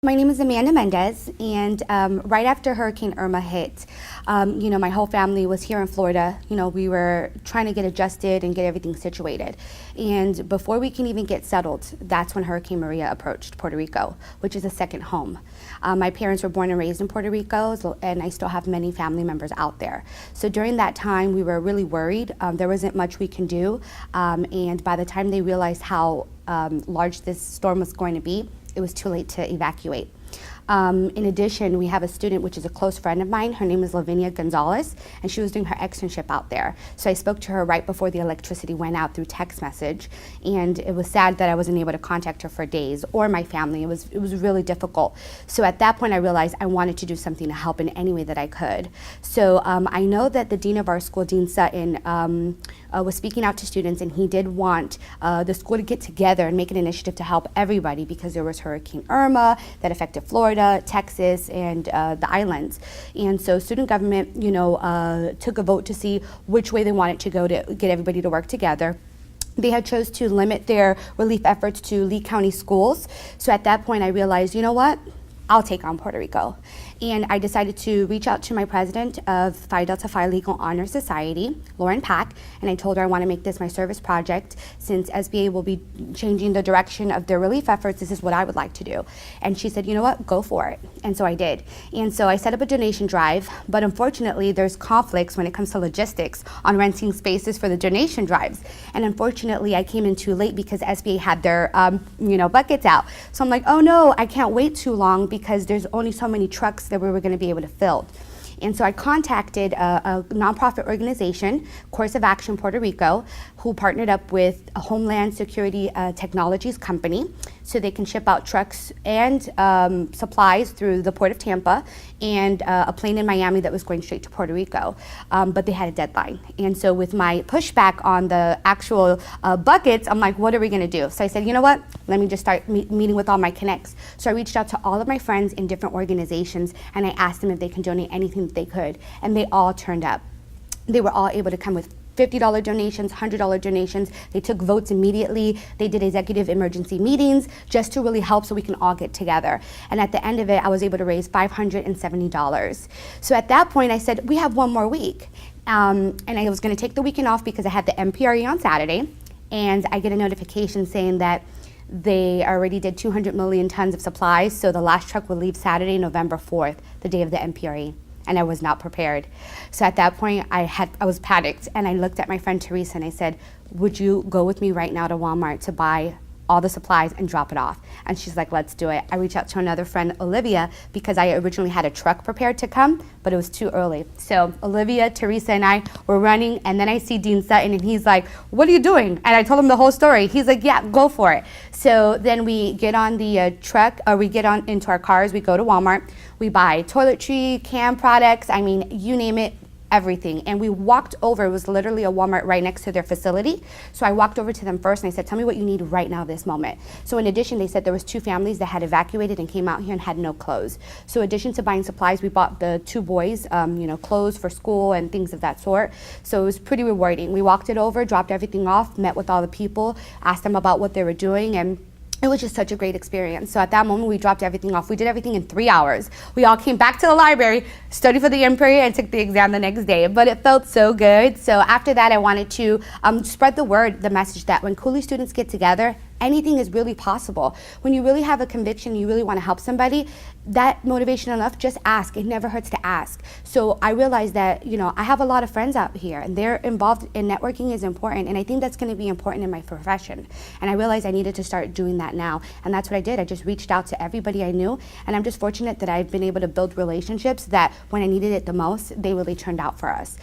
My name is Amanda Mendez, and right after Hurricane Irma hit, my whole family was here in Florida. We were trying to get adjusted and get everything situated. And before we can even get settled, that's when Hurricane Maria approached Puerto Rico, which is a second home. My parents were born and raised in Puerto Rico, and I still have many family members out there. So during that time, we were really worried. There wasn't much we can do, and by the time they realized how large this storm was going to be, it was too late to evacuate. In addition, we have a student, which is a close friend of mine. Her name is Lavinia Gonzalez, and she was doing her externship out there. So I spoke to her right before the electricity went out through text message, and it was sad that I wasn't able to contact her for days, or my family. It was really difficult. So at that point, I realized I wanted to do something to help in any way that I could. So I know that the dean of our school, Dean Sutton, was speaking out to students, and he did want the school to get together and make an initiative to help everybody because there was Hurricane Irma that affected Florida, Texas, and the islands. And so student government, took a vote to see which way they wanted to go to get everybody to work together. They had chose to limit their relief efforts to Lee County schools. So at that point, I realized, you know what? I'll take on Puerto Rico. And I decided to reach out to my president of Phi Delta Phi Legal Honor Society, Lauren Pack, and I told her I want to make this my service project. Since SBA will be changing the direction of their relief efforts, this is what I would like to do. And she said, you know what, go for it. And so I did. And so I set up a donation drive, but unfortunately there's conflicts when it comes to logistics on renting spaces for the donation drives. And unfortunately I came in too late because SBA had their buckets out. So I'm like, oh no, I can't wait too long because there's only so many trucks that we were going to be able to fill. And so I contacted a nonprofit organization, Course of Action Puerto Rico, who partnered up with a Homeland Security Technologies company so they can ship out trucks and supplies through the Port of Tampa and a plane in Miami that was going straight to Puerto Rico. But they had a deadline. And so with my pushback on the actual buckets, I'm like, what are we going to do? So I said, you know what? Let me just start meeting with all my connects. So I reached out to all of my friends in different organizations, and I asked them if they can donate anything that they could, and they all turned up. They were all able to come with $50 donations, $100 donations. They took votes immediately. They did executive emergency meetings just to really help so we can all get together. And at the end of it, I was able to raise $570. So at that point, I said, we have one more week. And I was going to take the weekend off because I had the MPRE on Saturday, and I get a notification saying that they already did 200 million tons of supplies, so the last truck will leave Saturday, November 4th, the day of the MPRE. And I was not prepared. So at that point, I was panicked, and I looked at my friend Teresa and I said, would you go with me right now to Walmart to buy all the supplies and drop it off? And she's like, let's do it. I reached out to another friend, Olivia, because I originally had a truck prepared to come, but it was too early. So Olivia, Teresa, and I were running, and then I see Dean Sutton, and he's like, what are you doing? And I told him the whole story. He's like, yeah, go for it. So then we get on the truck, or we get on into our cars, we go to Walmart, we buy toiletry, canned products, I mean, you name it, everything. And we walked over, it was literally a Walmart right next to their facility. So I walked over to them first and I said, tell me what you need right now this moment. So in addition, they said there was 2 families that had evacuated and came out here and had no clothes. So in addition to buying supplies, we bought the 2 boys, clothes for school and things of that sort. So it was pretty rewarding. We walked it over, dropped everything off, met with all the people, asked them about what they were doing, and it was just such a great experience. So at that moment, we dropped everything off. We did everything in 3 hours. We all came back to the library, studied for the MPRE, and took the exam the next day. But it felt so good. So after that, I wanted to spread the word, the message that when Cooley students get together, anything is really possible. When you really have a conviction, you really want to help somebody, that motivation enough, just ask. It never hurts to ask. So I realized that, I have a lot of friends out here and they're involved in networking is important. And I think that's going to be important in my profession. And I realized I needed to start doing that now. And that's what I did. I just reached out to everybody I knew. And I'm just fortunate that I've been able to build relationships that when I needed it the most, they really turned out for us.